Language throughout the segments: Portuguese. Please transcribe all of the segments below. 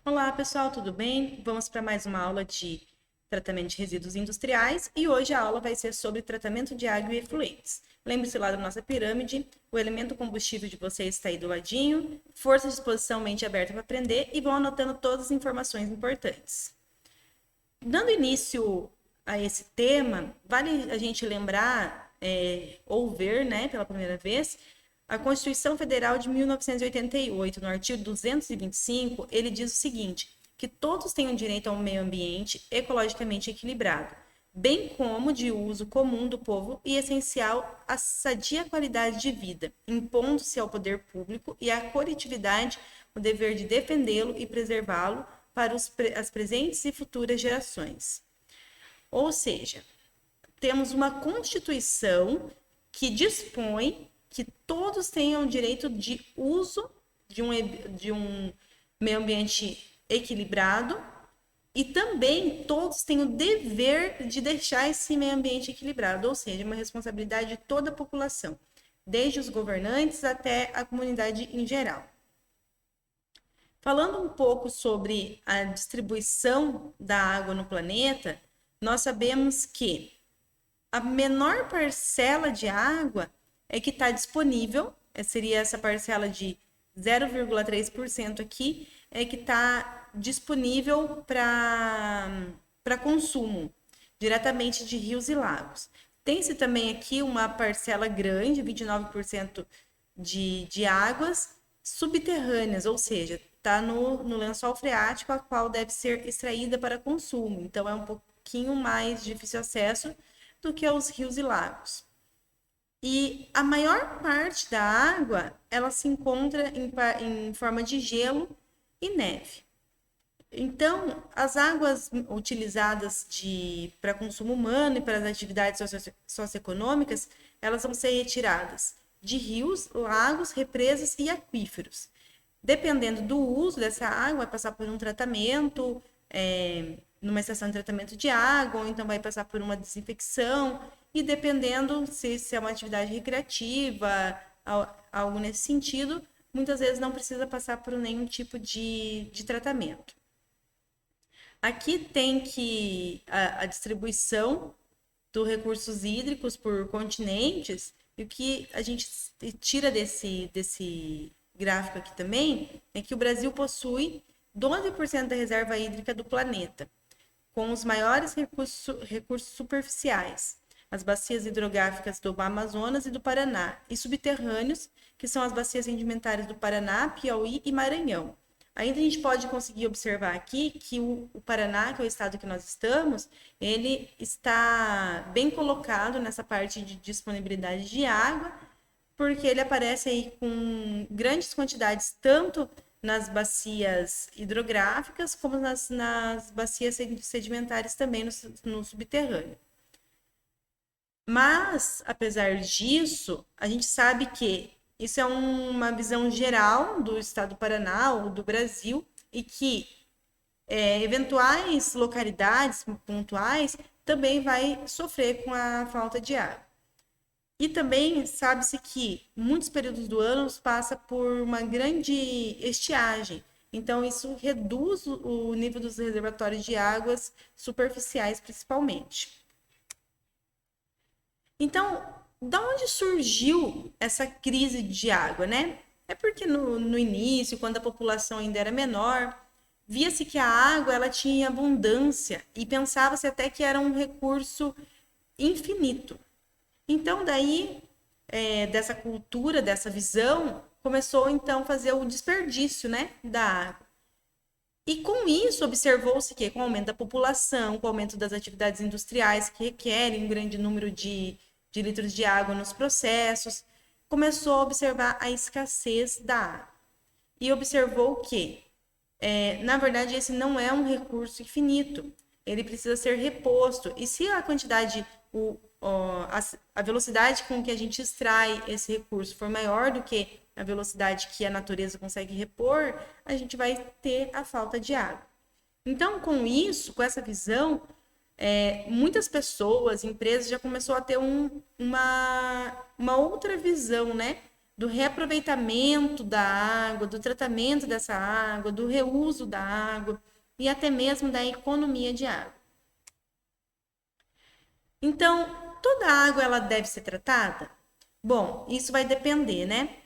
Olá, pessoal, tudo bem? Vamos para mais uma aula de tratamento de resíduos industriais e hoje a aula vai ser sobre tratamento de água e efluentes. Lembre-se lá da nossa pirâmide, o elemento combustível de vocês está aí do ladinho, força, disposição, mente aberta para aprender e vão anotando todas as informações importantes. Dando início a esse tema, vale a gente lembrar ou ver, né, pela primeira vez, a Constituição Federal de 1988, no artigo 225, ele diz o seguinte, que todos tenham direito a um meio ambiente ecologicamente equilibrado, bem como de uso comum do povo e essencial à sadia qualidade de vida, impondo-se ao poder público e à coletividade o dever de defendê-lo e preservá-lo para as presentes e futuras gerações. Ou seja, temos uma Constituição que dispõe que todos tenham direito de uso de um meio ambiente equilibrado e também todos têm o dever de deixar esse meio ambiente equilibrado, ou seja, uma responsabilidade de toda a população, desde os governantes até a comunidade em geral. Falando um pouco sobre a distribuição da água no planeta, nós sabemos que a menor parcela de água é que está disponível, seria essa parcela de 0,3% aqui, é que está disponível para consumo, diretamente de rios e lagos. Tem-se também aqui uma parcela grande, 29% de águas subterrâneas, ou seja, está no lençol freático, a qual deve ser extraída para consumo. Então, é um pouquinho mais difícil acesso do que aos rios e lagos. E a maior parte da água, ela se encontra em forma de gelo e neve. Então, as águas utilizadas para consumo humano e para as atividades socioeconômicas, elas vão ser retiradas de rios, lagos, represas e aquíferos. Dependendo do uso dessa água, vai passar por um tratamento, numa estação de tratamento de água, ou então vai passar por uma desinfecção, e dependendo se é uma atividade recreativa, algo nesse sentido, muitas vezes não precisa passar por nenhum tipo de tratamento. Aqui tem que a distribuição dos recursos hídricos por continentes, e o que a gente tira desse gráfico aqui também é que o Brasil possui 12% da reserva hídrica do planeta, com os maiores recursos superficiais, as bacias hidrográficas do Amazonas e do Paraná, e subterrâneos, que são as bacias sedimentares do Paraná, Piauí e Maranhão. Ainda a gente pode conseguir observar aqui que o Paraná, que é o estado que nós estamos, ele está bem colocado nessa parte de disponibilidade de água, porque ele aparece aí com grandes quantidades, tanto nas bacias hidrográficas, como nas bacias sedimentares também no subterrâneo. Mas, apesar disso, a gente sabe que isso é uma visão geral do estado do Paraná ou do Brasil e que eventuais localidades pontuais também vai sofrer com a falta de água. E também sabe-se que muitos períodos do ano passa por uma grande estiagem. Então, isso reduz o nível dos reservatórios de águas superficiais, principalmente. Então, da onde surgiu essa crise de água, né? É porque no início, quando a população ainda era menor, via-se que a água ela tinha abundância e pensava-se até que era um recurso infinito. Então, daí, dessa cultura, dessa visão, começou então a fazer o desperdício, né, da água. E com isso, observou-se que com o aumento da população, com o aumento das atividades industriais que requerem um grande número de litros de água nos processos, começou a observar a escassez da água. E observou que, na verdade, esse não é um recurso infinito. Ele precisa ser reposto. E se a quantidade, a velocidade com que a gente extrai esse recurso for maior do que a velocidade que a natureza consegue repor, a gente vai ter a falta de água. Então, com isso, com essa visão, muitas pessoas, empresas já começou a ter uma outra visão, né? do reaproveitamento da água, do tratamento dessa água, do reuso da água e até mesmo da economia de água. Então, toda água ela deve ser tratada? Bom, isso vai depender, né?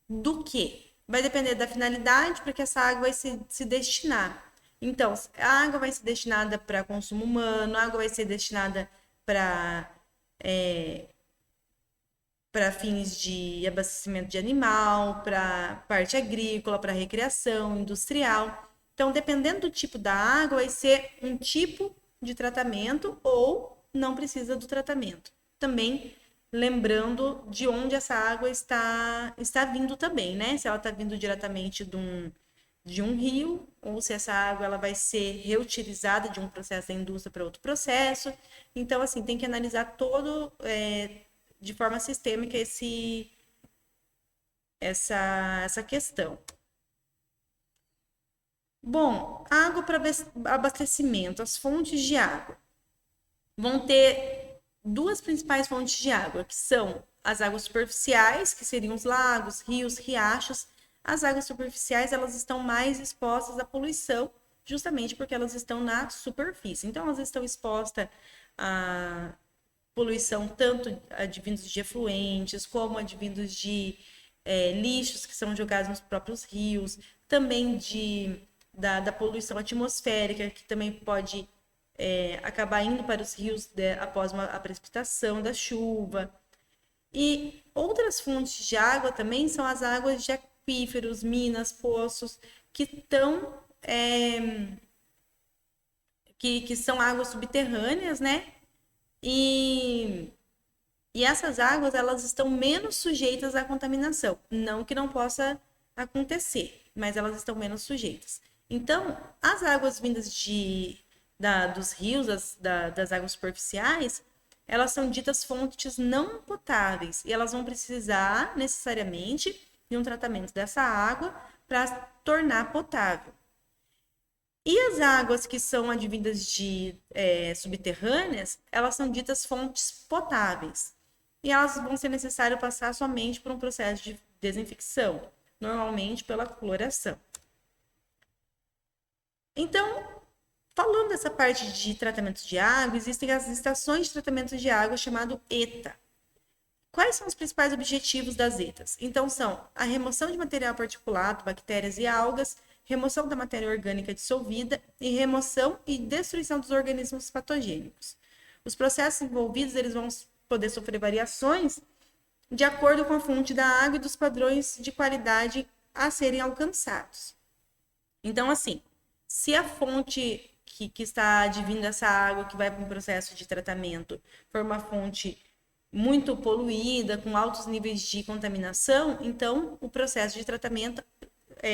Do que? Vai depender da finalidade para que essa água vai se destinar. Então, a água vai ser destinada para consumo humano, a água vai ser destinada para para fins de abastecimento de animal, para parte agrícola, para recreação, industrial. Então, dependendo do tipo da água, vai ser um tipo de tratamento ou não precisa do tratamento. Também lembrando de onde essa água está vindo também, né? Se ela está vindo diretamente de um rio, ou se essa água ela vai ser reutilizada de um processo da indústria para outro processo. Então, assim, tem que analisar todo de forma sistêmica essa questão. Bom, água para abastecimento, as fontes de água. Vão ter duas principais fontes de água, que são as águas superficiais, que seriam os lagos, rios, riachos. As águas superficiais, elas estão mais expostas à poluição, justamente porque elas estão na superfície. Então, elas estão expostas a poluição tanto advindos de efluentes, como advindos de lixos que são jogados nos próprios rios, também da poluição atmosférica, que também pode acabar indo para os rios após a precipitação da chuva. E outras fontes de água também são as águas de aquíferos, minas, poços, que estão que são águas subterrâneas, né? E essas águas, elas estão menos sujeitas à contaminação. Não que não possa acontecer, mas elas estão menos sujeitas. Então, as águas vindas dos rios, das águas superficiais, elas são ditas fontes não potáveis e elas vão precisar necessariamente de um tratamento dessa água para tornar potável. E as águas que são advindas de subterrâneas, elas são ditas fontes potáveis. E elas vão ser necessário passar somente por um processo de desinfecção, normalmente pela cloração. Então, falando dessa parte de tratamento de água, existem as estações de tratamento de água chamado ETA. Quais são os principais objetivos das ETAs? Então, são a remoção de material particulado, bactérias e algas, remoção da matéria orgânica dissolvida e remoção e destruição dos organismos patogênicos. Os processos envolvidos eles vão poder sofrer variações de acordo com a fonte da água e dos padrões de qualidade a serem alcançados. Então, assim, se a fonte que está advindo essa água que vai para um processo de tratamento for uma fonte muito poluída, com altos níveis de contaminação, então o processo de tratamento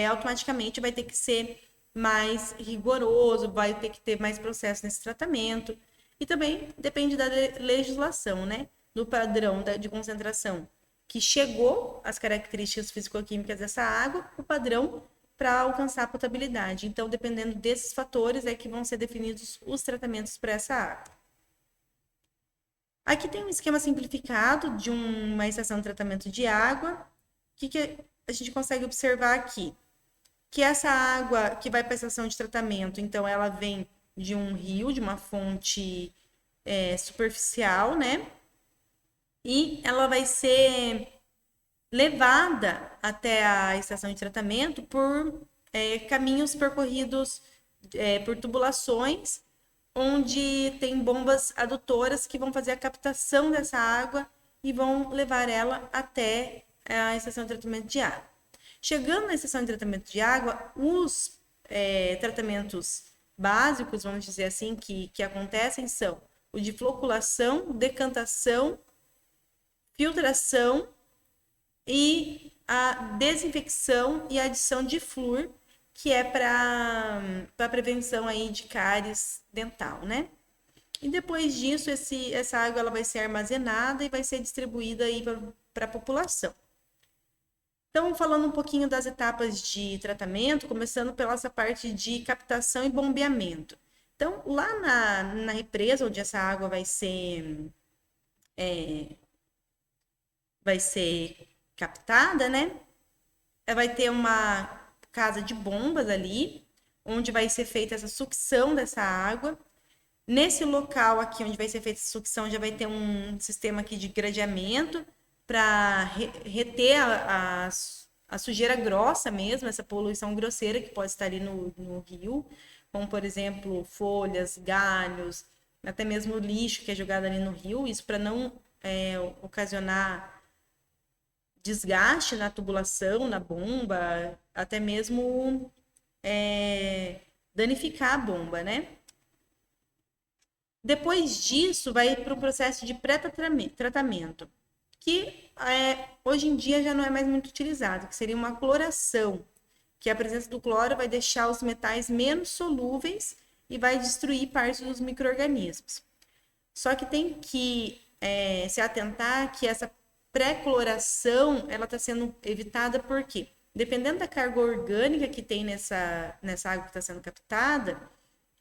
automaticamente vai ter que ser mais rigoroso, vai ter que ter mais processo nesse tratamento. E também depende da legislação, né? Do padrão de concentração que chegou às características físico-químicas dessa água, o padrão para alcançar a potabilidade. Então, dependendo desses fatores, é que vão ser definidos os tratamentos para essa água. Aqui tem um esquema simplificado de uma estação de tratamento de água. O que a gente consegue observar aqui? Que essa água que vai para a estação de tratamento, então, ela vem de um rio, de uma fonte superficial, né? E ela vai ser levada até a estação de tratamento por caminhos percorridos por tubulações, onde tem bombas adutoras que vão fazer a captação dessa água e vão levar ela até a estação de tratamento de água. Chegando na estação de tratamento de água, os tratamentos básicos, vamos dizer assim, que acontecem são o de floculação, decantação, filtração e a desinfecção e adição de flúor, que é para prevenção aí de cáries dental, né? E depois disso, essa água ela vai ser armazenada e vai ser distribuída aí para a população. Então, falando um pouquinho das etapas de tratamento, começando pela essa parte de captação e bombeamento. Então, lá na represa, onde essa água vai ser captada, né? Vai ter uma casa de bombas ali, onde vai ser feita essa sucção dessa água. Nesse local aqui onde vai ser feita essa sucção, já vai ter um sistema aqui de gradeamento para reter a sujeira grossa mesmo, essa poluição grosseira que pode estar ali no rio, como por exemplo folhas, galhos, até mesmo lixo que é jogado ali no rio, isso para não ocasionar desgaste na tubulação, na bomba, até mesmo danificar a bomba, né? Depois disso, vai para o processo de pré-tratamento, que hoje em dia já não é mais muito utilizado, que seria uma cloração, que a presença do cloro vai deixar os metais menos solúveis e vai destruir parte dos micro-organismos. Só que tem que se atentar que essa pré-cloração ela está sendo evitada porque, dependendo da carga orgânica que tem nessa água que está sendo captada,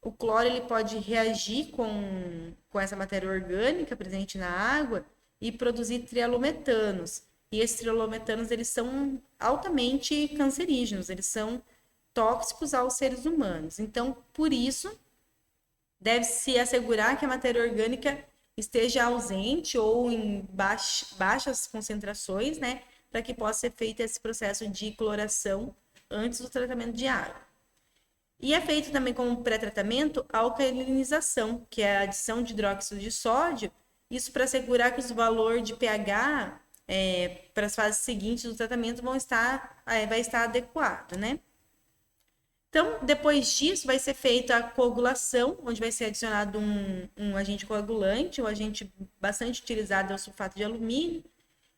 o cloro ele pode reagir com essa matéria orgânica presente na água e produzir trialometanos. E esses trialometanos eles são altamente cancerígenos, eles são tóxicos aos seres humanos. Então, por isso, deve-se assegurar que a matéria orgânica esteja ausente ou em baixas concentrações, né, para que possa ser feito esse processo de cloração antes do tratamento de água. E é feito também como pré-tratamento a alcalinização, que é a adição de hidróxido de sódio, isso para assegurar que os valores de pH para as fases seguintes do tratamento vai estar adequado, né? Então, depois disso, vai ser feita a coagulação, onde vai ser adicionado um agente coagulante, um agente bastante utilizado é o sulfato de alumínio,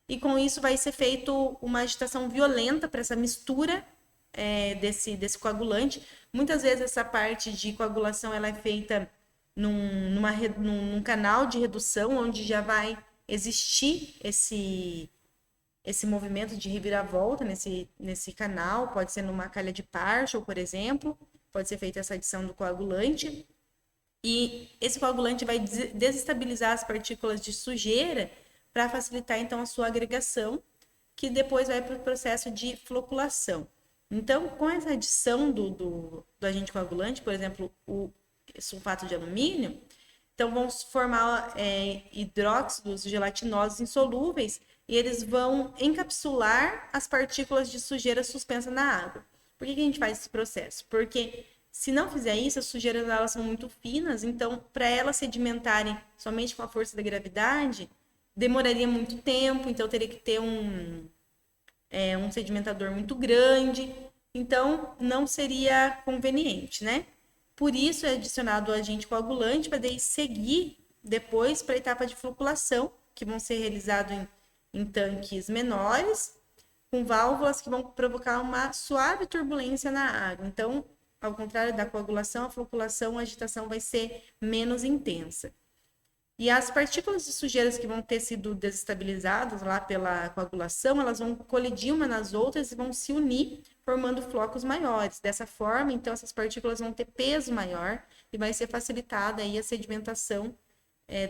e com isso vai ser feito uma agitação violenta para essa mistura desse coagulante. Muitas vezes essa parte de coagulação ela é feita num canal de redução, onde já vai existir esse movimento de reviravolta nesse canal, pode ser numa calha de Parshall, por exemplo, pode ser feita essa adição do coagulante, e esse coagulante vai desestabilizar as partículas de sujeira para facilitar, então, a sua agregação, que depois vai para o processo de floculação. Então, com essa adição do agente coagulante, por exemplo, o sulfato de alumínio, então vão se formar hidróxidos gelatinosos insolúveis e eles vão encapsular as partículas de sujeira suspensas na água. Por que a gente faz esse processo? Porque se não fizer isso, as sujeiras elas são muito finas, então para elas sedimentarem somente com a força da gravidade, demoraria muito tempo, então teria que ter um sedimentador muito grande, então não seria conveniente, né? Por isso é adicionado o agente coagulante para daí seguir depois para a etapa de floculação, que vão ser realizados em tanques menores, com válvulas que vão provocar uma suave turbulência na água. Então, ao contrário da coagulação, a floculação, a agitação vai ser menos intensa. E as partículas de sujeiras que vão ter sido desestabilizadas lá pela coagulação, elas vão colidir umas nas outras e vão se unir, formando flocos maiores. Dessa forma, então, essas partículas vão ter peso maior e vai ser facilitada aí a sedimentação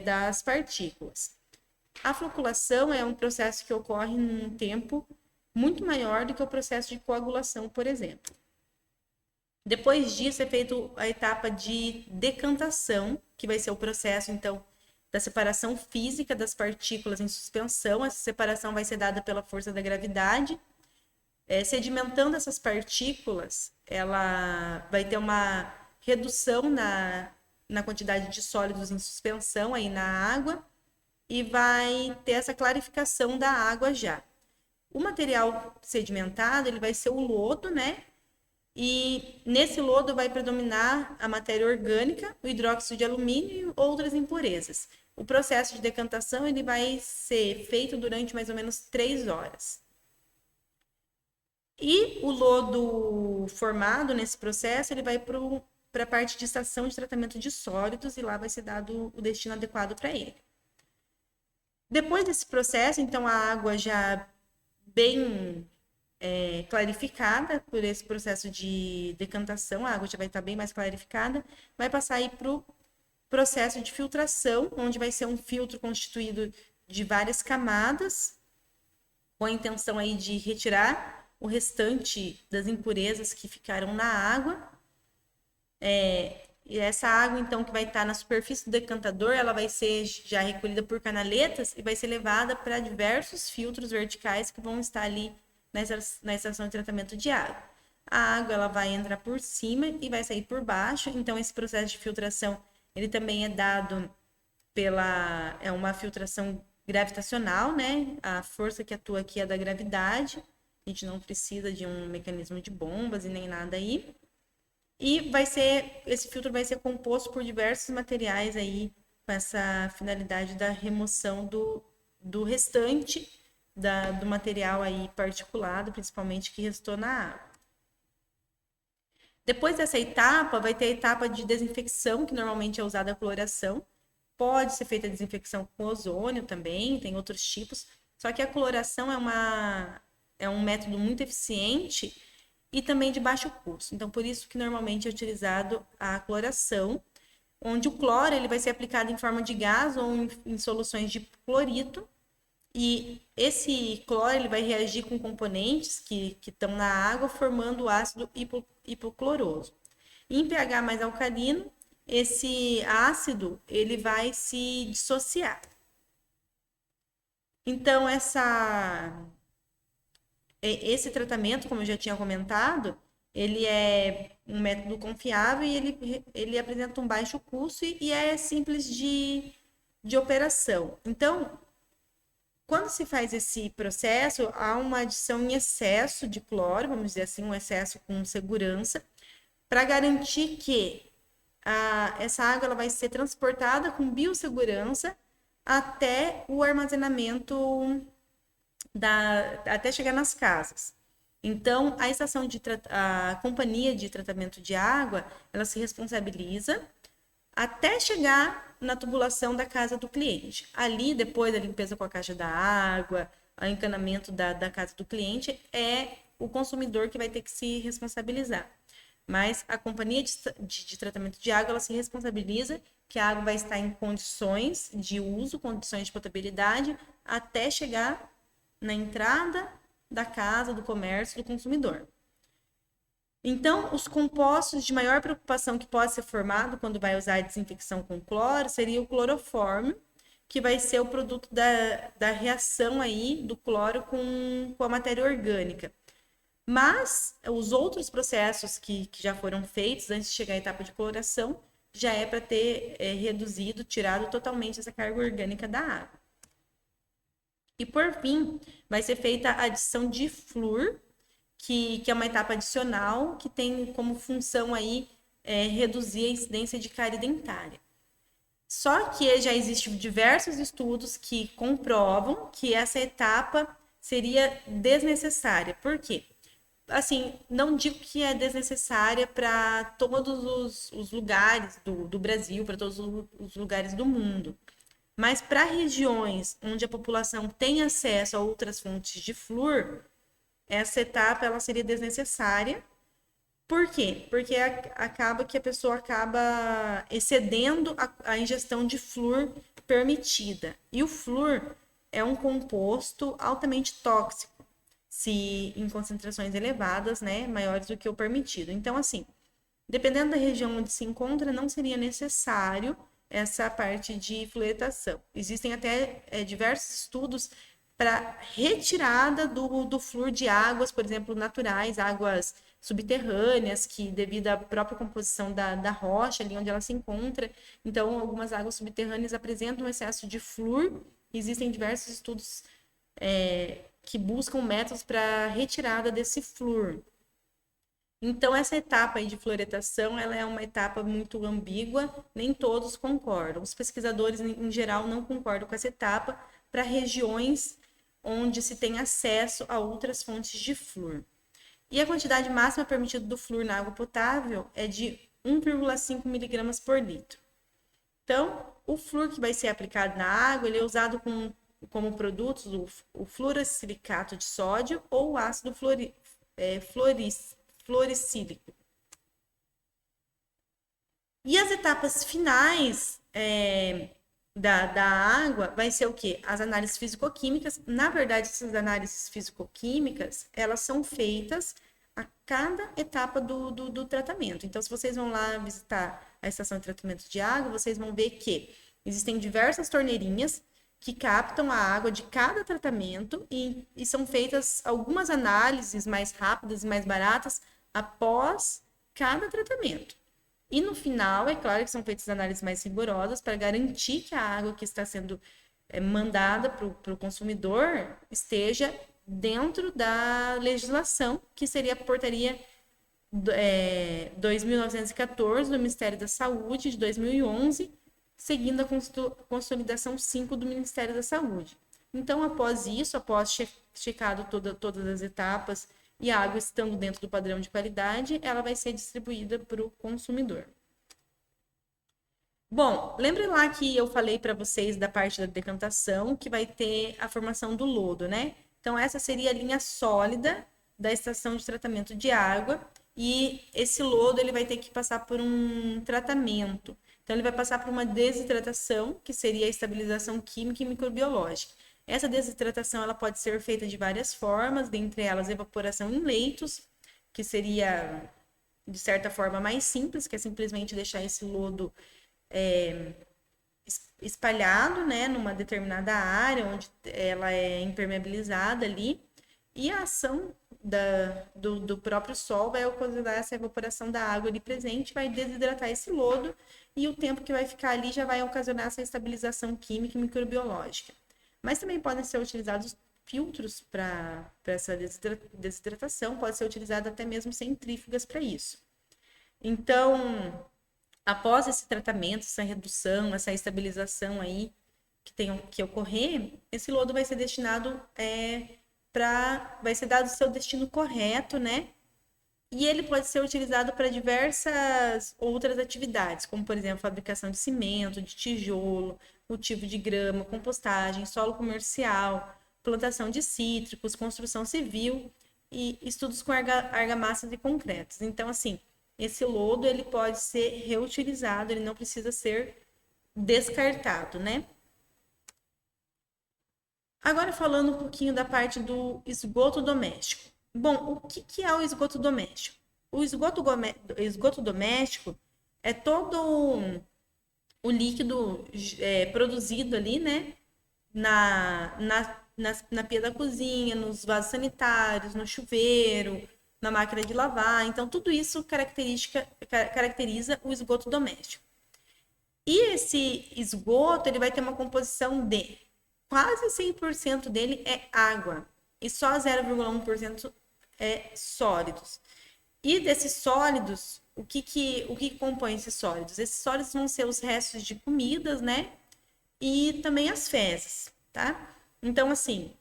das partículas. A floculação é um processo que ocorre num tempo muito maior do que o processo de coagulação, por exemplo. Depois disso, é feita a etapa de decantação, que vai ser o processo, então, da separação física das partículas em suspensão. Essa separação vai ser dada pela força da gravidade. Sedimentando essas partículas, ela vai ter uma redução na quantidade de sólidos em suspensão aí na água e vai ter essa clarificação da água já. O material sedimentado, ele vai ser o lodo, né? E nesse lodo vai predominar a matéria orgânica, o hidróxido de alumínio e outras impurezas. O processo de decantação ele vai ser feito durante mais ou menos 3 horas. E o lodo formado nesse processo, ele vai para a parte de estação de tratamento de sólidos e lá vai ser dado o destino adequado para ele. Depois desse processo, então, a água já bem clarificada por esse processo de decantação, a água já vai estar bem mais clarificada, vai passar aí para o processo de filtração, onde vai ser um filtro constituído de várias camadas, com a intenção aí de retirar o restante das impurezas que ficaram na água. E essa água, então, que vai estar na superfície do decantador, ela vai ser já recolhida por canaletas e vai ser levada para diversos filtros verticais que vão estar ali na estação de tratamento de água. A água, ela vai entrar por cima e vai sair por baixo. Então, esse processo de filtração, ele também é dado é uma filtração gravitacional, né? A força que atua aqui é da gravidade. A gente não precisa de um mecanismo de bombas e nem nada aí. E esse filtro vai ser composto por diversos materiais aí, com essa finalidade da remoção do restante do material aí particulado, principalmente que restou na água. Depois dessa etapa, vai ter a etapa de desinfecção, que normalmente é usada a cloração. Pode ser feita a desinfecção com ozônio também, tem outros tipos. Só que a cloração é um método muito eficiente e também de baixo custo. Então, por isso que normalmente é utilizado a cloração, onde o cloro ele vai ser aplicado em forma de gás ou em soluções de clorito. E esse cloro ele vai reagir com componentes que estão na água, formando o ácido hipocloroso. Em pH mais alcalino, esse ácido ele vai se dissociar. Então, esse tratamento, como eu já tinha comentado, ele é um método confiável e ele apresenta um baixo custo e é simples de operação. Então, quando se faz esse processo, há uma adição em excesso de cloro, vamos dizer assim, um excesso com segurança, para garantir que essa água ela vai ser transportada com biossegurança até o armazenamento até chegar nas casas. Então, a companhia de tratamento de água, ela se responsabiliza até chegar na tubulação da casa do cliente. Ali, depois da limpeza com a caixa da água, o encanamento da casa do cliente, é o consumidor que vai ter que se responsabilizar. Mas a companhia de tratamento de água, ela se responsabiliza que a água vai estar em condições de uso, condições de potabilidade, até chegar na entrada da casa, do comércio, do consumidor. Então, os compostos de maior preocupação que pode ser formado quando vai usar a desinfecção com cloro seria o clorofórmio, que vai ser o produto da reação aí do cloro com a matéria orgânica. Mas os outros processos que já foram feitos antes de chegar à etapa de cloração já é para ter reduzido, tirado totalmente essa carga orgânica da água. E por fim, vai ser feita a adição de flúor, que é uma etapa adicional que tem como função aí reduzir a incidência de cárie dentária. Só que já existem diversos estudos que comprovam que essa etapa seria desnecessária. Por quê? Assim, não digo que é desnecessária para todos os lugares do Brasil, para todos os lugares do mundo. Mas para regiões onde a população tem acesso a outras fontes de flúor, essa etapa ela seria desnecessária. Por quê? Porque acaba que a pessoa acaba excedendo a ingestão de flúor permitida. E o flúor é um composto altamente tóxico, se em concentrações elevadas, né, maiores do que o permitido. Então, assim, dependendo da região onde se encontra, não seria necessário essa parte de fluoretação. Existem até diversos estudos para retirada do flúor de águas, por exemplo, naturais, águas subterrâneas, que devido à própria composição da rocha, ali onde ela se encontra, então algumas águas subterrâneas apresentam excesso de flúor. Existem diversos estudos que buscam métodos para retirada desse flúor. Então, essa etapa aí de fluoretação, ela é uma etapa muito ambígua, nem todos concordam. Os pesquisadores, em geral, não concordam com essa etapa para regiões onde se tem acesso a outras fontes de flúor. E a quantidade máxima permitida do flúor na água potável é de 1,5 miligramas por litro. Então, o flúor que vai ser aplicado na água, ele é usado como produtos o fluorosilicato de sódio ou o ácido fluoricílico. E as etapas finais da água vai ser o quê? As análises físico-químicas. Na verdade, essas análises físico-químicas, elas são feitas a cada etapa do tratamento. Então, se vocês vão lá visitar a estação de tratamento de água, vocês vão ver que existem diversas torneirinhas que captam a água de cada tratamento e são feitas algumas análises mais rápidas e mais baratas após cada tratamento. E no final, é claro que são feitas análises mais rigorosas para garantir que a água que está sendo mandada para o consumidor esteja dentro da legislação, que seria a portaria 2.914 do Ministério da Saúde de 2011, seguindo a consolidação 5 do Ministério da Saúde. Então, após isso, após checado todas as etapas e a água estando dentro do padrão de qualidade, ela vai ser distribuída para o consumidor. Bom, lembre lá que eu falei para vocês da parte da decantação, que vai ter a formação do lodo, né? Então, essa seria a linha sólida da estação de tratamento de água e esse lodo ele vai ter que passar por um tratamento. Então, ele vai passar por uma desidratação, que seria a estabilização química e microbiológica. Essa desidratação ela pode ser feita de várias formas, dentre elas evaporação em leitos, que seria, de certa forma, mais simples, que é simplesmente deixar esse lodo espalhado, né, numa determinada área, onde ela é impermeabilizada ali, e a ação do próprio sol vai ocasionar essa evaporação da água ali presente, vai desidratar esse lodo, e o tempo que vai ficar ali já vai ocasionar essa estabilização química e microbiológica. Mas também podem ser utilizados filtros para essa desidratação, pode ser utilizado até mesmo centrífugas para isso. Então, após esse tratamento, essa redução, essa estabilização aí que tem que ocorrer, esse lodo vai ser destinado vai ser dado o seu destino correto, né? E ele pode ser utilizado para diversas outras atividades, como, por exemplo, fabricação de cimento, de tijolo, cultivo de grama, compostagem, solo comercial, plantação de cítricos, construção civil e estudos com argamassas e concretos. Então, assim, esse lodo ele pode ser reutilizado, ele não precisa ser descartado, né? Agora falando um pouquinho da parte do esgoto doméstico. Bom, o que é o esgoto doméstico? O esgoto doméstico é todo o líquido produzido ali, né? Na pia da cozinha, nos vasos sanitários, no chuveiro, na máquina de lavar. Então, tudo isso caracteriza o esgoto doméstico. E esse esgoto ele vai ter uma composição de quase 100% dele é água e só 0,1% é sólidos. E desses sólidos, o que compõe esses sólidos? Esses sólidos vão ser os restos de comidas, né? E também as fezes, tá? Então, assim,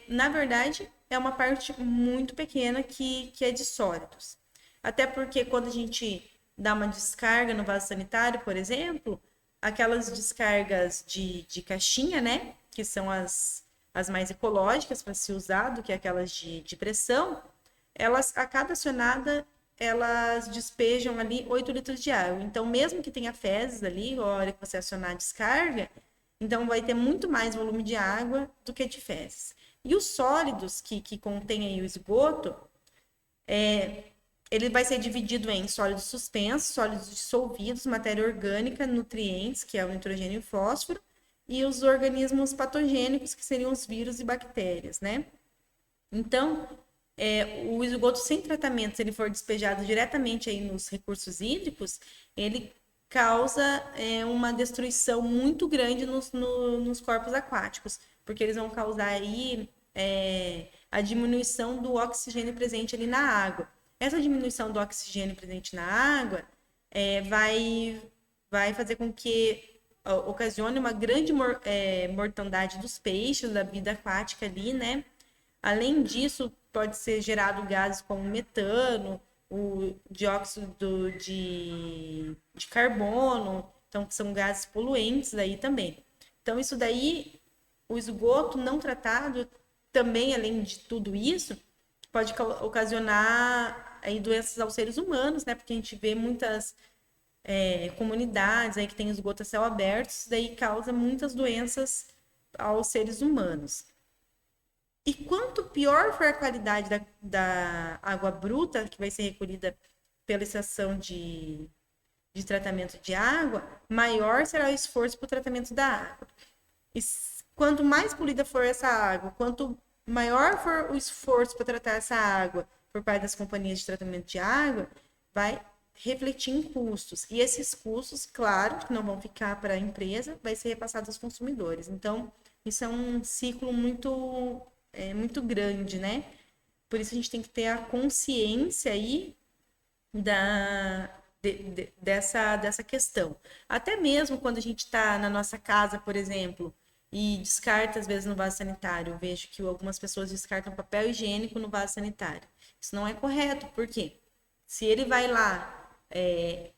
na verdade, é uma parte muito pequena que é de sólidos. Até porque quando a gente dá uma descarga no vaso sanitário, por exemplo, aquelas descargas de caixinha, né? Que são as mais ecológicas para ser usado, que é aquelas de pressão, elas, a cada acionada, elas despejam ali 8 litros de água. Então, mesmo que tenha fezes ali, a hora que você acionar a descarga, então vai ter muito mais volume de água do que de fezes. E os sólidos que contêm aí o esgoto, ele vai ser dividido em sólidos suspensos, sólidos dissolvidos, matéria orgânica, nutrientes, que é o nitrogênio e o fósforo, e os organismos patogênicos, que seriam os vírus e bactérias, né? Então, o esgoto sem tratamento, se ele for despejado diretamente aí nos recursos hídricos, ele causa uma destruição muito grande nos corpos aquáticos, porque eles vão causar aí a diminuição do oxigênio presente ali na água. Essa diminuição do oxigênio presente na água vai fazer com que ocasione uma grande mortandade dos peixes, da vida aquática ali, né? Além disso, pode ser gerado gases como metano, o dióxido de carbono, então que são gases poluentes aí também. Então isso daí, o esgoto não tratado, também além de tudo isso, pode ocasionar aí doenças aos seres humanos, né? Porque a gente vê muitas comunidades aí que tem esgoto a céu aberto, isso daí causa muitas doenças aos seres humanos. E quanto pior for a qualidade da água bruta que vai ser recolhida pela estação de tratamento de água, maior será o esforço para o tratamento da água. E quanto mais poluída for essa água, quanto maior for o esforço para tratar essa água por parte das companhias de tratamento de água, vai refletir em custos. E esses custos, claro, que não vão ficar para a empresa, vai ser repassado aos consumidores. Então, isso é um ciclo muito grande, né? Por isso a gente tem que ter a consciência aí dessa questão. Até mesmo quando a gente está na nossa casa, por exemplo, e descarta às vezes no vaso sanitário. Eu vejo que algumas pessoas descartam papel higiênico no vaso sanitário. Isso não é correto, por quê? Se ele vai lá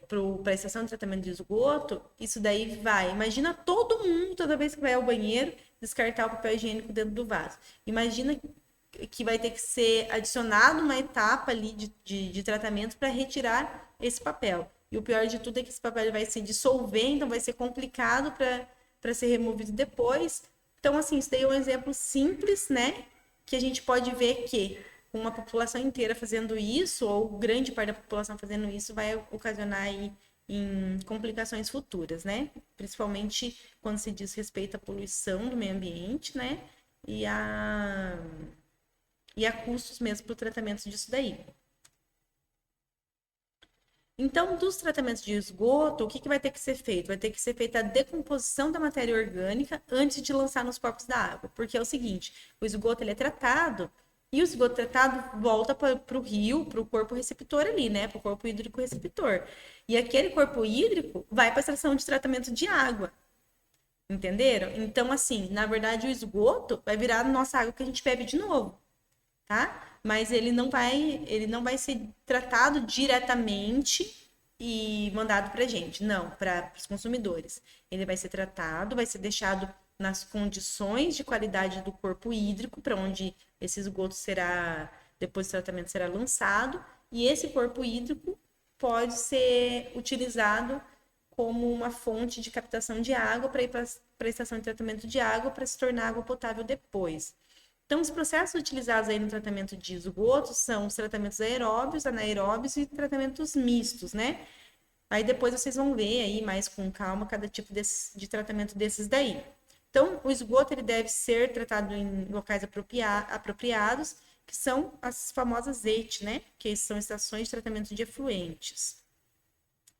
para a estação de tratamento de esgoto, isso daí vai. Imagina todo mundo, toda vez que vai ao banheiro, descartar o papel higiênico dentro do vaso. Imagina que vai ter que ser adicionado uma etapa ali de tratamento para retirar esse papel. E o pior de tudo é que esse papel vai se dissolver, então vai ser complicado para ser removido depois. Então, assim, isso daí é um exemplo simples, né? Que a gente pode ver que uma população inteira fazendo isso, ou grande parte da população fazendo isso, vai ocasionar aí em complicações futuras, né? Principalmente quando se diz respeito à poluição do meio ambiente, né? E a custos mesmo para o tratamento disso daí. Então, dos tratamentos de esgoto, o que vai ter que ser feito? Vai ter que ser feita a decomposição da matéria orgânica antes de lançar nos corpos da água. Porque é o seguinte, o esgoto ele é tratado e o esgoto tratado volta para o rio, para o corpo receptor ali, né? Para o corpo hídrico receptor. E aquele corpo hídrico vai para a estação de tratamento de água. Entenderam? Então, assim, na verdade, o esgoto vai virar nossa água que a gente bebe de novo, tá? Mas ele não vai ser tratado diretamente e mandado para a gente, não, para os consumidores. Ele vai ser tratado, vai ser deixado nas condições de qualidade do corpo hídrico, para onde esse esgoto será, depois do tratamento, será lançado, e esse corpo hídrico pode ser utilizado como uma fonte de captação de água para ir para a estação de tratamento de água para se tornar água potável depois. Então, os processos utilizados aí no tratamento de esgoto são os tratamentos aeróbios, anaeróbios e tratamentos mistos, né? Aí depois vocês vão ver aí mais com calma cada tipo de tratamento desses daí. Então, o esgoto ele deve ser tratado em locais apropriados, que são as famosas EIT, né? Que são estações de tratamento de efluentes.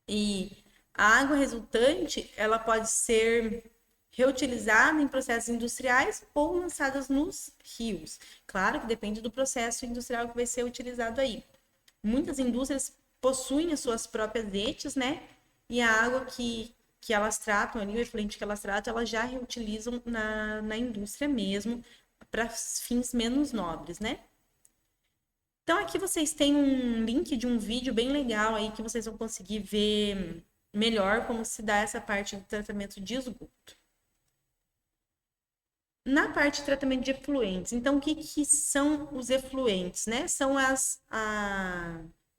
E a água resultante, ela pode ser reutilizada em processos industriais ou lançadas nos rios. Claro que depende do processo industrial que vai ser utilizado aí. Muitas indústrias possuem as suas próprias ETs, né? E a água que elas tratam ali, o efluente que elas tratam, elas já reutilizam na indústria mesmo, para fins menos nobres, né? Então aqui vocês têm um link de um vídeo bem legal aí que vocês vão conseguir ver melhor como se dá essa parte do tratamento de esgoto. Na parte de tratamento de efluentes, então o que são os efluentes, né? São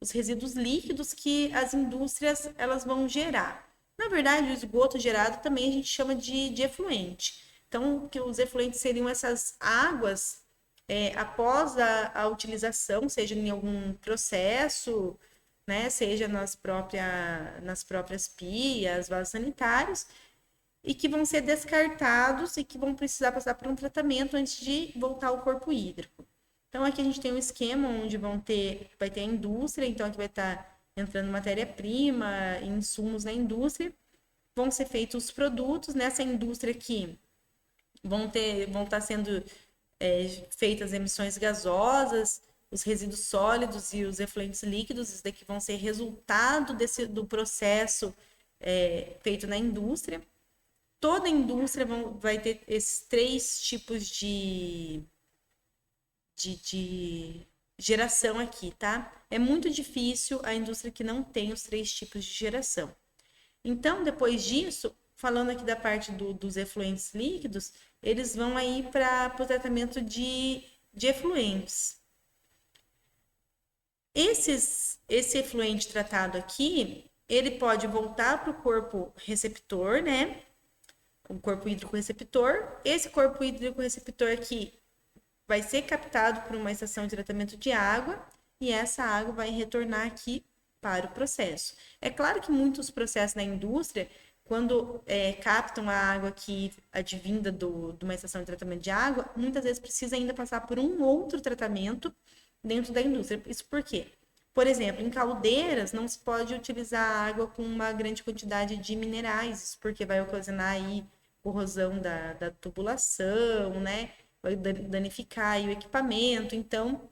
os resíduos líquidos que as indústrias elas vão gerar. Na verdade, o esgoto gerado também a gente chama de efluente. Então, que os efluentes seriam essas águas após a utilização, seja em algum processo, né? Seja nas próprias pias, vasos sanitários, e que vão ser descartados e que vão precisar passar por um tratamento antes de voltar ao corpo hídrico. Então, aqui a gente tem um esquema onde vai ter a indústria, então aqui vai estar entrando matéria-prima, insumos na indústria, vão ser feitos os produtos nessa indústria aqui, vão estar sendo feitas emissões gasosas, os resíduos sólidos e os efluentes líquidos, isso daqui vão ser resultado do processo feito na indústria. Toda a indústria vai ter esses 3 tipos de geração aqui, tá? É muito difícil a indústria que não tem os 3 tipos de geração. Então, depois disso, falando aqui da parte dos efluentes líquidos, eles vão aí para o tratamento de efluentes. Esse efluente tratado aqui, ele pode voltar para o corpo receptor, né? O corpo hídrico receptor. Esse corpo hídrico receptor aqui vai ser captado por uma estação de tratamento de água e essa água vai retornar aqui para o processo. É claro que muitos processos na indústria, quando captam a água aqui advinda de uma estação de tratamento de água, muitas vezes precisa ainda passar por um outro tratamento dentro da indústria. Isso por quê? Por exemplo, em caldeiras não se pode utilizar água com uma grande quantidade de minerais, porque vai ocasionar aí corrosão da tubulação, né? Vai danificar aí o equipamento. Então,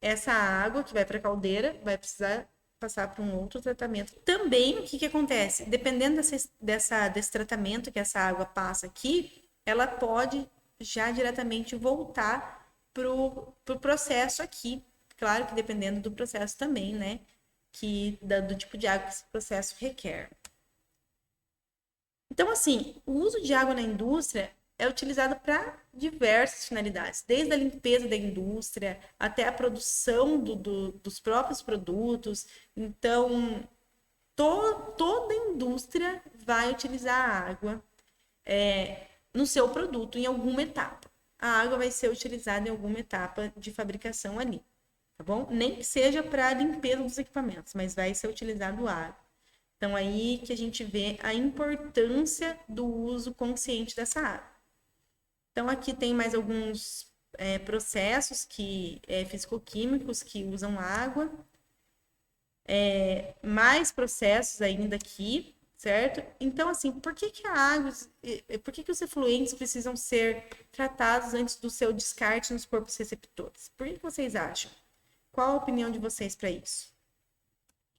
essa água que vai para a caldeira vai precisar passar por um outro tratamento. Também, o que acontece? Dependendo desse tratamento que essa água passa aqui, ela pode já diretamente voltar para o processo aqui. Claro que dependendo do processo também, né? Do tipo de água que esse processo requer. Então, assim, o uso de água na indústria é utilizado para diversas finalidades, desde a limpeza da indústria até a produção dos próprios produtos. Então, toda a indústria vai utilizar a água no seu produto, em alguma etapa. A água vai ser utilizada em alguma etapa de fabricação ali, tá bom? Nem que seja para a limpeza dos equipamentos, mas vai ser utilizado água. Então, aí que a gente vê a importância do uso consciente dessa água. Então, aqui tem mais alguns processos físico-químicos que usam água. Mais processos ainda aqui, certo? Então, assim, por que os efluentes precisam ser tratados antes do seu descarte nos corpos receptores? Por que vocês acham? Qual a opinião de vocês para isso?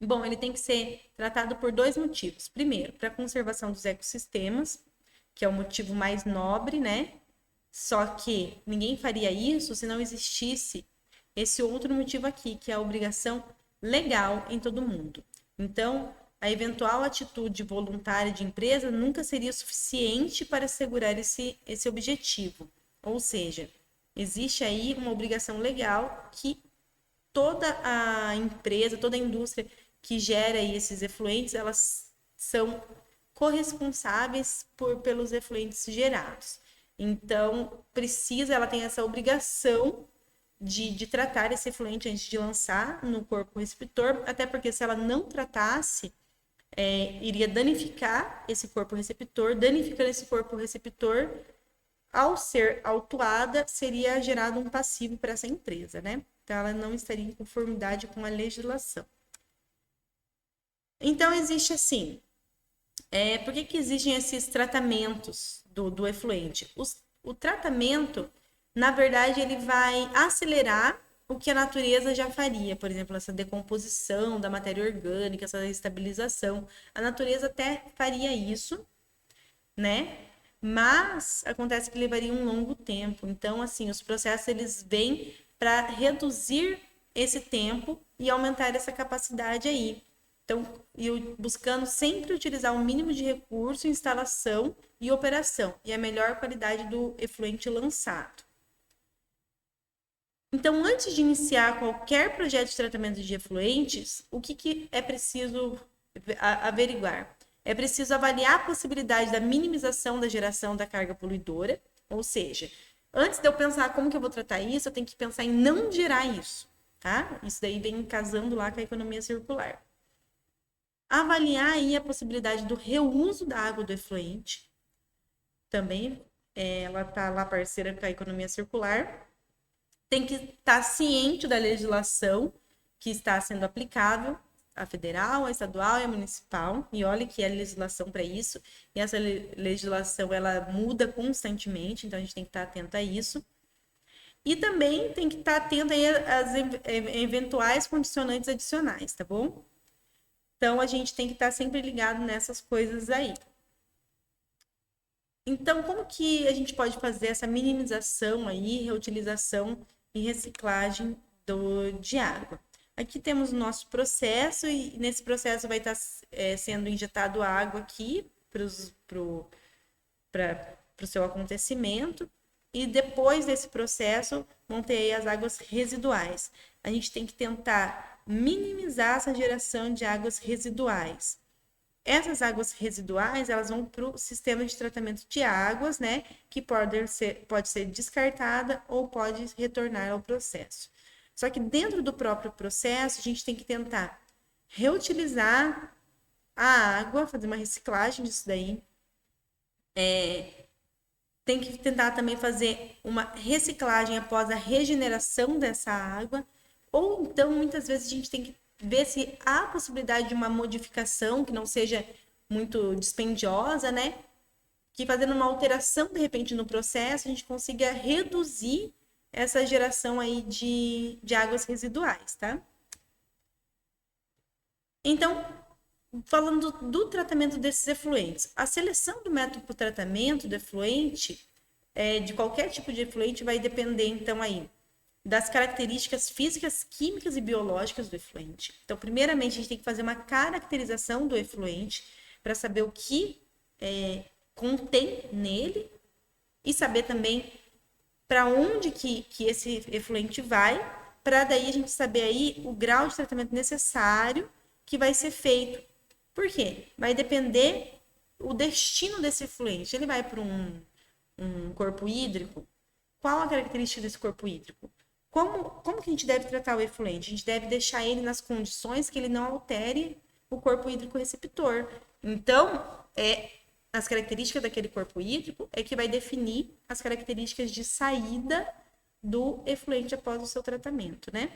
Bom, ele tem que ser tratado por dois motivos. Primeiro, para a conservação dos ecossistemas, que é o motivo mais nobre, né? Só que ninguém faria isso se não existisse esse outro motivo aqui, que é a obrigação legal em todo mundo. Então, a eventual atitude voluntária de empresa nunca seria suficiente para assegurar esse objetivo. Ou seja, existe aí uma obrigação legal que toda a empresa, toda a indústria que gera aí esses efluentes, elas são corresponsáveis pelos efluentes gerados. Então, ela tem essa obrigação de tratar esse efluente antes de lançar no corpo receptor, até porque se ela não tratasse, iria danificar esse corpo receptor, danificando esse corpo receptor, ao ser autuada, seria gerado um passivo para essa empresa, né? Então, ela não estaria em conformidade com a legislação. Então, existe assim, por que existem esses tratamentos do efluente? O tratamento, na verdade, ele vai acelerar o que a natureza já faria, por exemplo, essa decomposição da matéria orgânica, essa estabilização. A natureza até faria isso, né? Mas acontece que levaria um longo tempo. Então, assim, os processos eles vêm para reduzir esse tempo e aumentar essa capacidade aí. Então, buscando sempre utilizar o mínimo de recurso, instalação e operação e a melhor qualidade do efluente lançado. Então, antes de iniciar qualquer projeto de tratamento de efluentes, o que é preciso averiguar? É preciso avaliar a possibilidade da minimização da geração da carga poluidora, ou seja, antes de eu pensar como que eu vou tratar isso, eu tenho que pensar em não gerar isso, tá? Isso daí vem casando lá com a economia circular. Avaliar aí a possibilidade do reuso da água do efluente. Também ela está lá parceira com a economia circular. Tem que estar ciente da legislação que está sendo aplicável, a federal, a estadual e a municipal. E olha que é a legislação para isso. E essa legislação ela muda constantemente, então a gente tem que estar atento a isso. E também tem que estar atento aí às eventuais condicionantes adicionais, tá bom? Então, a gente tem que estar sempre ligado nessas coisas aí. Então, como que a gente pode fazer essa minimização aí, reutilização e reciclagem de água? Aqui temos o nosso processo e nesse processo vai estar sendo injetado água aqui para o seu acontecimento. E depois desse processo, vão ter aí as águas residuais. A gente tem que tentar minimizar essa geração de águas residuais. Essas águas residuais, elas vão para o sistema de tratamento de águas, né? Que pode ser descartada ou pode retornar ao processo. Só que dentro do próprio processo, a gente tem que tentar reutilizar a água, fazer uma reciclagem disso daí. Tem que tentar também fazer uma reciclagem após a regeneração dessa água. Ou então, muitas vezes, a gente tem que ver se há possibilidade de uma modificação que não seja muito dispendiosa, né? Que fazendo uma alteração, de repente, no processo, a gente consiga reduzir essa geração aí de águas residuais, tá? Então, falando do tratamento desses efluentes, a seleção do método para o tratamento do efluente, de qualquer tipo de efluente, vai depender, então, aí das características físicas, químicas e biológicas do efluente. Então, primeiramente, a gente tem que fazer uma caracterização do efluente para saber o que contém nele e saber também para onde que esse efluente vai, para daí a gente saber aí o grau de tratamento necessário que vai ser feito. Por quê? Vai depender o destino desse efluente. Ele vai para um corpo hídrico? Qual a característica desse corpo hídrico? Como que a gente deve tratar o efluente? A gente deve deixar ele nas condições que ele não altere o corpo hídrico receptor. Então, as características daquele corpo hídrico é que vai definir as características de saída do efluente após o seu tratamento, né?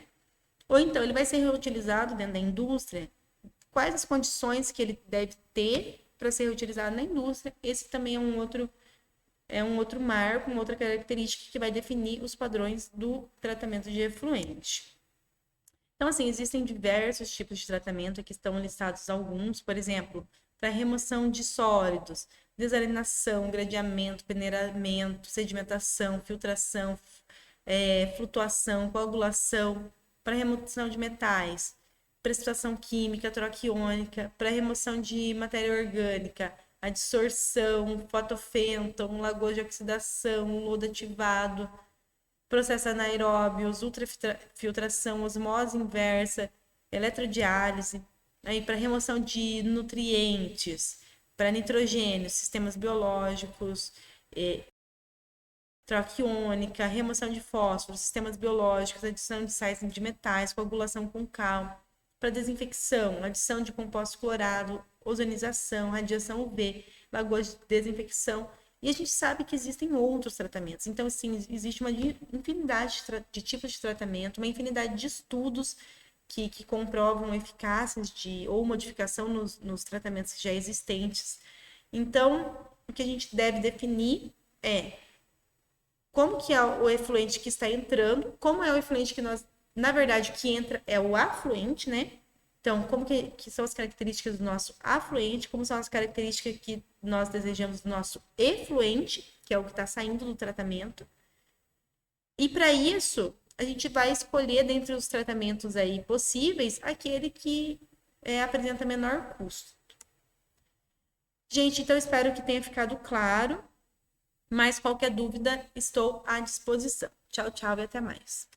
Ou então, ele vai ser reutilizado dentro da indústria. Quais as condições que ele deve ter para ser reutilizado na indústria? Esse também é um outro marco, uma outra característica que vai definir os padrões do tratamento de efluente. Então, assim, existem diversos tipos de tratamento, aqui estão listados alguns, por exemplo, para remoção de sólidos, desalinação, gradeamento, peneiramento, sedimentação, filtração, flutuação, coagulação, para remoção de metais, precipitação química, troca iônica, para remoção de matéria orgânica, adsorção, fotofênton, lagoas de oxidação, lodo ativado, processo anaeróbios, ultrafiltração, osmose inversa, eletrodiálise, aí para remoção de nutrientes, para nitrogênio, sistemas biológicos, troca iônica, remoção de fósforo, sistemas biológicos, adição de sais de metais, coagulação com cal, para desinfecção, adição de composto clorado, ozonização, radiação UV, lagoas de desinfecção. E a gente sabe que existem outros tratamentos. Então, assim, existe uma infinidade de tipos de tratamento, uma infinidade de estudos que comprovam eficácias ou modificação nos tratamentos já existentes. Então, o que a gente deve definir é como que é o efluente que está entrando, como é o efluente que nós, na verdade, o que entra é o afluente, né? Então, como que são as características do nosso afluente, como são as características que nós desejamos do nosso efluente, que é o que está saindo do tratamento. E para isso, a gente vai escolher dentre os tratamentos aí possíveis aquele que apresenta menor custo. Gente, então espero que tenha ficado claro. Mas qualquer dúvida, estou à disposição. Tchau, tchau e até mais.